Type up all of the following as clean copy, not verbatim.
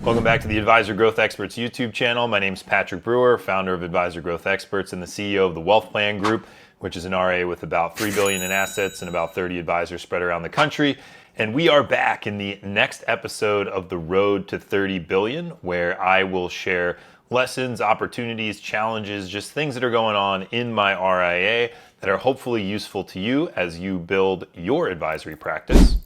Welcome back to the Advisor Growth Experts YouTube channel. My name is Patrick Brewer, founder of Advisor Growth Experts and the CEO of the Wealth Plan Group, which is an RIA with about $3 billion in assets and about 30 advisors spread around the country. And we are back in the next episode of The Road to 30 Billion, where I will share lessons, opportunities, challenges, just things that are going on in my RIA that are hopefully useful to you as you build your advisory practice.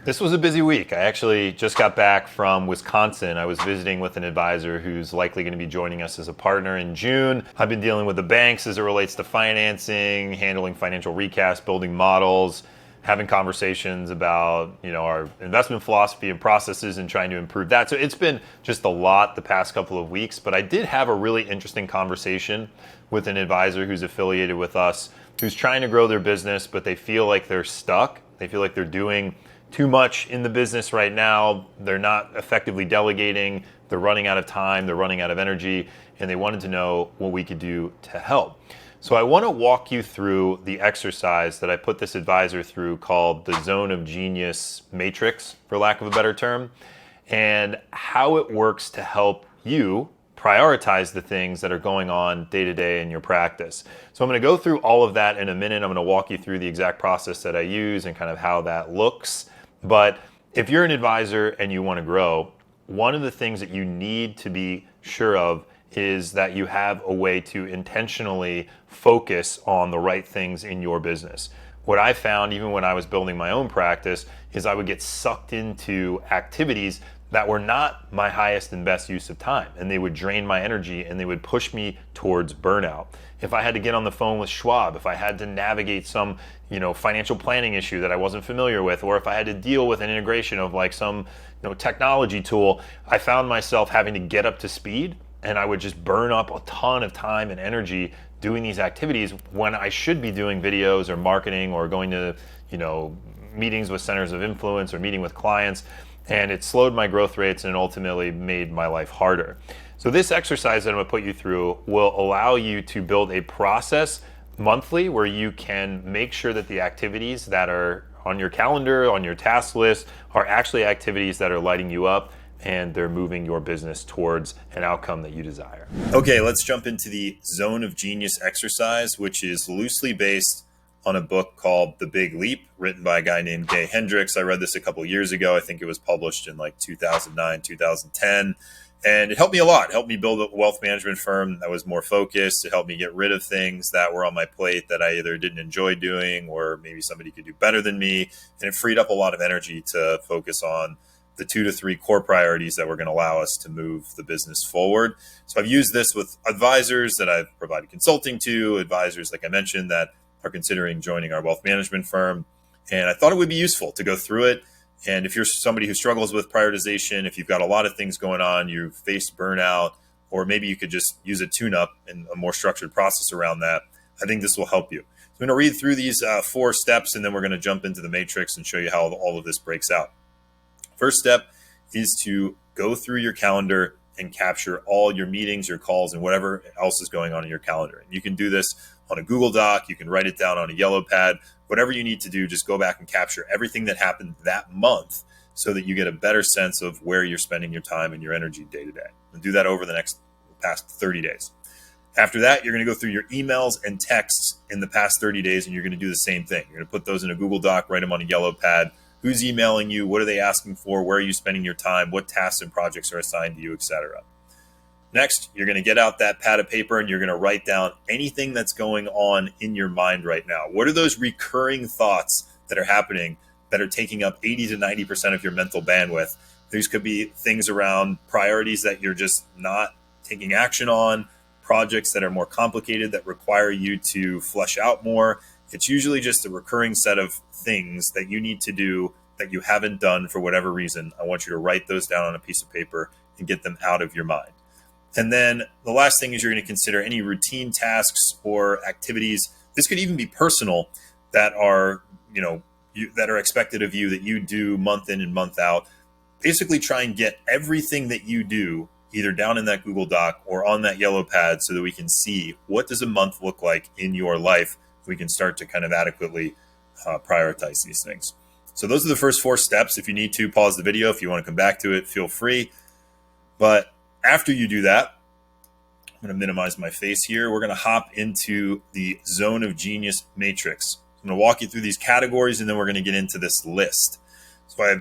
This was a busy week. I actually just got back from Wisconsin. I was visiting with an advisor who's likely going to be joining us as a partner in June. I've been dealing with the banks as it relates to financing, handling financial recasts, building models, having conversations about, our investment philosophy and processes and trying to improve that. So it's been just a lot the past couple of weeks, but I did have a really interesting conversation with an advisor who's affiliated with us, who's trying to grow their business, but they feel like they're stuck. They feel like they're doing too much in the business right now. They're not effectively delegating. They're running out of time. They're running out of energy. And they wanted to know what we could do to help. So I want to walk you through the exercise that I put this advisor through called the Zone of Genius Matrix, for lack of a better term, and how it works to help you prioritize the things that are going on day to day in your practice. So I'm going to go through all of that in a minute. I'm going to walk you through the exact process that I use and kind of how that looks. But if you're an advisor and you want to grow, one of the things that you need to be sure of is that you have a way to intentionally focus on the right things in your business. What I found, even when I was building my own practice, is I would get sucked into activities that were not my highest and best use of time. And they would drain my energy and they would push me towards burnout. If I had to get on the phone with Schwab, if I had to navigate some, financial planning issue that I wasn't familiar with, or if I had to deal with an integration of like some, technology tool, I found myself having to get up to speed, and I would just burn up a ton of time and energy doing these activities when I should be doing videos or marketing or going to, meetings with centers of influence or meeting with clients. And it slowed my growth rates and ultimately made my life harder. So this exercise that I'm going to put you through will allow you to build a process monthly where you can make sure that the activities that are on your calendar, on your task list, are actually activities that are lighting you up and they're moving your business towards an outcome that you desire. Okay, let's jump into the Zone of Genius exercise, which is loosely based on a book called The Big Leap, written by a guy named Gay Hendricks. I read this a couple years ago. I think it was published in like 2009, 2010. And it helped me a lot. It helped me build a wealth management firm that was more focused. It helped me get rid of things that were on my plate that I either didn't enjoy doing or maybe somebody could do better than me. And it freed up a lot of energy to focus on the 2 to 3 core priorities that were going to allow us to move the business forward. So I've used this with advisors that I've provided consulting to, advisors, like I mentioned, that are considering joining our wealth management firm. And I thought it would be useful to go through it. And if you're somebody who struggles with prioritization, if you've got a lot of things going on, you've faced burnout, or maybe you could just use a tune-up and a more structured process around that, I think this will help you. So I'm going to read through these 4 steps, and then we're going to jump into the matrix and show you how all of this breaks out. First step is to go through your calendar and capture all your meetings, your calls, and whatever else is going on in your calendar. And you can do this on a Google Doc. You can write it down on a yellow pad. Whatever you need to do, just go back and capture everything that happened that month so that you get a better sense of where you're spending your time and your energy day to day. And do that over the past 30 days. After that, you're going to go through your emails and texts in the past 30 days, and you're going to do the same thing. You're going to put those in a Google Doc, write them on a yellow pad. Who's emailing you? What are they asking for? Where are you spending your time? What tasks and projects are assigned to you, etc. Next, you're going to get out that pad of paper and you're going to write down anything that's going on in your mind right now. What are those recurring thoughts that are happening that are taking up 80 to 90% of your mental bandwidth? These could be things around priorities that you're just not taking action on, projects that are more complicated that require you to flesh out more. It's usually just a recurring set of things that you need to do that you haven't done for whatever reason. I want you to write those down on a piece of paper and get them out of your mind. And then the last thing is you're going to consider any routine tasks or activities. This could even be personal that are, that are expected of you that you do month in and month out. Basically try and get everything that you do either down in that Google Doc or on that yellow pad so that we can see what does a month look like in your life. We can start to kind of adequately prioritize these things. So those are the first 4 steps. If you need to, pause the video. If you want to come back to it, feel free. But after you do that, I'm going to minimize my face here. We're going to hop into the Zone of Genius matrix. I'm going to walk you through these categories, and then we're going to get into this list. So I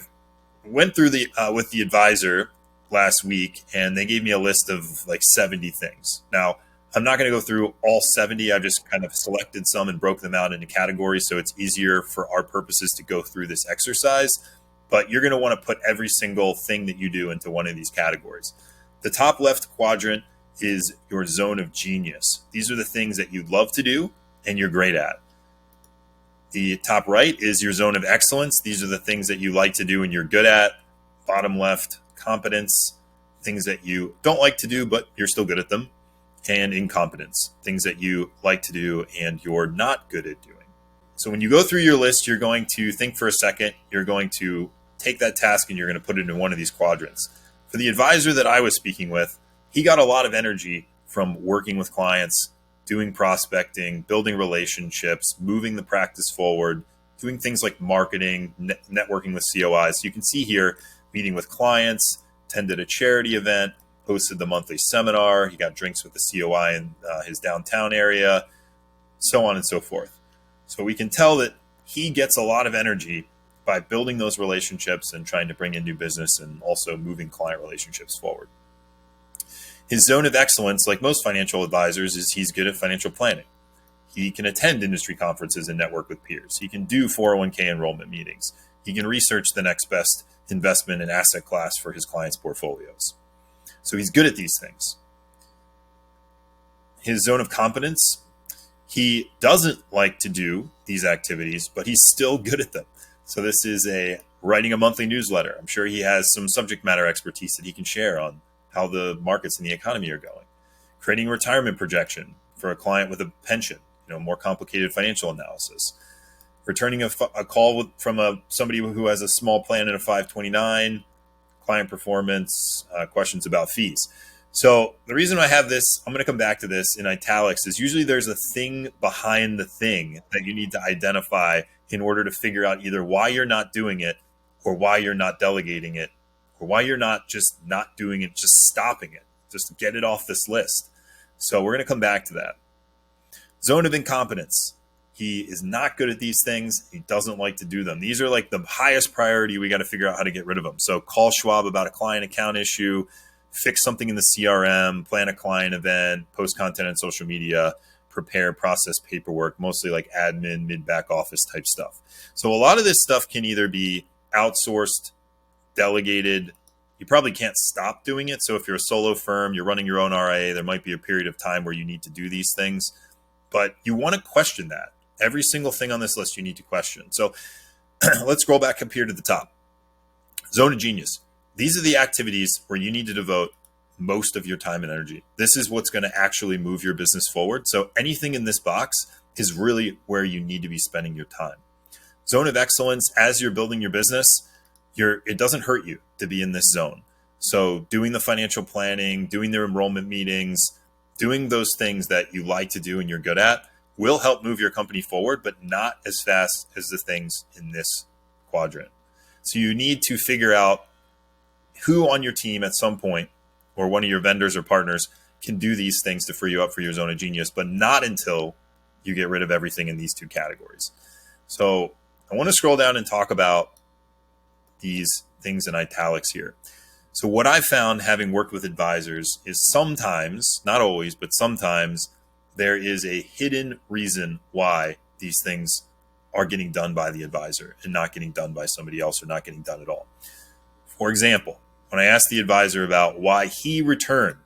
went through with the advisor last week, and they gave me a list of like 70 things. Now, I'm not going to go through all 70. I've just kind of selected some and broke them out into categories, so it's easier for our purposes to go through this exercise. But you're going to want to put every single thing that you do into one of these categories. The top left quadrant is your zone of genius. These are the things that you love to do and you're great at. The top right is your zone of excellence. These are the things that you like to do and you're good at. Bottom left, competence, things that you don't like to do, but you're still good at them. And incompetence, things that you like to do and you're not good at doing. So when you go through your list, you're going to think for a second. You're going to take that task and you're going to put it in one of these quadrants. For the advisor that I was speaking with, he got a lot of energy from working with clients, doing prospecting, building relationships, moving the practice forward, doing things like marketing, networking with COIs. You can see here, meeting with clients, attended a charity event, hosted the monthly seminar. He got drinks with the COI in his downtown area, so on and so forth. So we can tell that he gets a lot of energy by building those relationships and trying to bring in new business and also moving client relationships forward. His zone of excellence, like most financial advisors, is he's good at financial planning. He can attend industry conferences and network with peers. He can do 401k enrollment meetings. He can research the next best investment and asset class for his clients' portfolios. So he's good at these things. His zone of competence, he doesn't like to do these activities, but he's still good at them. So this is writing a monthly newsletter. I'm sure he has some subject matter expertise that he can share on how the markets and the economy are going. Creating a retirement projection for a client with a pension, more complicated financial analysis. Returning a call from somebody who has a small plan in a 529, client performance, questions about fees. So the reason I have this, I'm going to come back to this in italics, is usually there's a thing behind the thing that you need to identify in order to figure out either why you're not doing it or why you're not delegating it or why you're not just not doing it, just stopping it, just get it off this list. So we're going to come back to that. Zone of incompetence. He is not good at these things. He doesn't like to do them. These are like the highest priority. We got to figure out how to get rid of them. So call Schwab about a client account issue, fix something in the CRM, plan a client event, post content on social media, prepare, process paperwork, mostly like admin, mid-back office type stuff. So a lot of this stuff can either be outsourced, delegated. You probably can't stop doing it. So if you're a solo firm, you're running your own RIA, there might be a period of time where you need to do these things, but you want to question that. Every single thing on this list you need to question. So let's scroll back up here to the top. Zone of genius. These are the activities where you need to devote most of your time and energy. This is what's going to actually move your business forward. So anything in this box is really where you need to be spending your time. Zone of excellence, as you're building your business, it doesn't hurt you to be in this zone. So doing the financial planning, doing the enrollment meetings, doing those things that you like to do and you're good at will help move your company forward, but not as fast as the things in this quadrant. So you need to figure out who on your team at some point, or one of your vendors or partners, can do these things to free you up for your zone of genius, but not until you get rid of everything in these 2 categories. So I want to scroll down and talk about these things in italics here. So what I've found, having worked with advisors, is sometimes, not always, but sometimes there is a hidden reason why these things are getting done by the advisor and not getting done by somebody else or not getting done at all. For example, when I asked the advisor about why he returned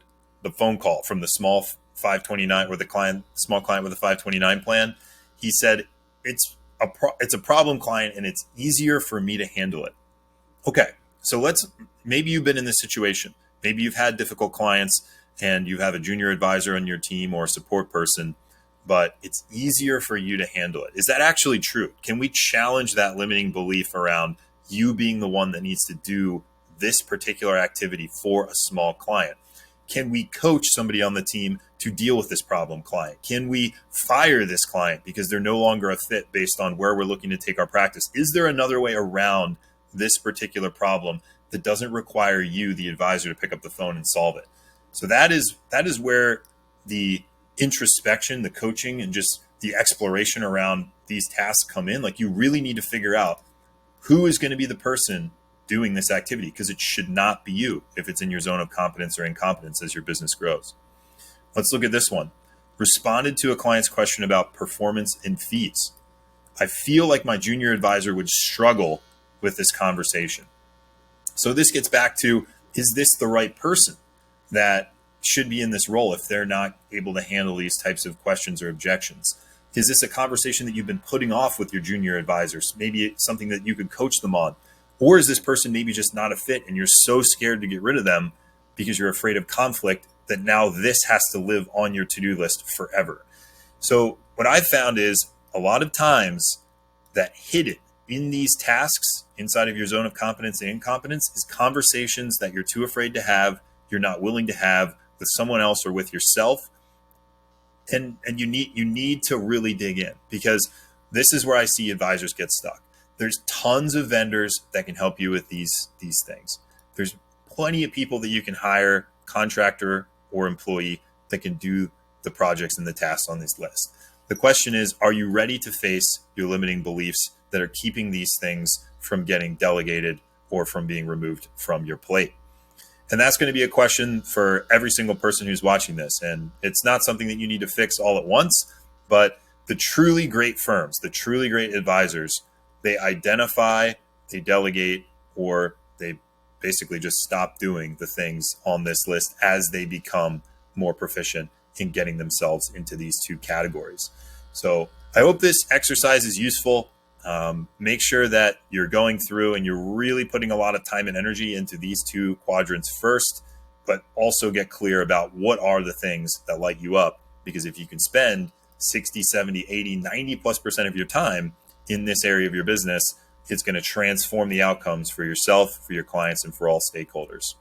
the phone call from the small 529 or the small client with a 529 plan, he said, it's a problem client and it's easier for me to handle it. Okay, so maybe you've been in this situation. Maybe you've had difficult clients and you have a junior advisor on your team or a support person, but it's easier for you to handle it. Is that actually true? Can we challenge that limiting belief around you being the one that needs to do this particular activity for a small client? Can we coach somebody on the team to deal with this problem client? Can we fire this client because they're no longer a fit based on where we're looking to take our practice? Is there another way around this particular problem that doesn't require you, the advisor, to pick up the phone and solve it? So that is where the introspection, the coaching, and just the exploration around these tasks come in. Like, you really need to figure out who is going to be the person doing this activity, because it should not be you if it's in your zone of competence or incompetence as your business grows. Let's look at this one. Responded to a client's question about performance and fees. I feel like my junior advisor would struggle with this conversation. So this gets back to, is this the right person that should be in this role if they're not able to handle these types of questions or objections? Is this a conversation that you've been putting off with your junior advisors? Maybe it's something that you could coach them on. Or is this person maybe just not a fit and you're so scared to get rid of them because you're afraid of conflict that now this has to live on your to-do list forever? So what I've found is a lot of times that hidden in these tasks inside of your zone of competence and incompetence is conversations that you're too afraid to have, you're not willing to have with someone else or with yourself. And you need to really dig in, because this is where I see advisors get stuck. There's tons of vendors that can help you with these things. There's plenty of people that you can hire, contractor or employee, that can do the projects and the tasks on this list. The question is, are you ready to face your limiting beliefs that are keeping these things from getting delegated or from being removed from your plate? And that's going to be a question for every single person who's watching this. And it's not something that you need to fix all at once, but the truly great firms, the truly great advisors, they identify, they delegate, or they basically just stop doing the things on this list as they become more proficient in getting themselves into these two categories. So I hope this exercise is useful. Make sure that you're going through and you're really putting a lot of time and energy into these two quadrants first, but also get clear about what are the things that light you up. Because if you can spend 60, 70, 80, 90+% of your time in this area of your business, it's going to transform the outcomes for yourself, for your clients, and for all stakeholders.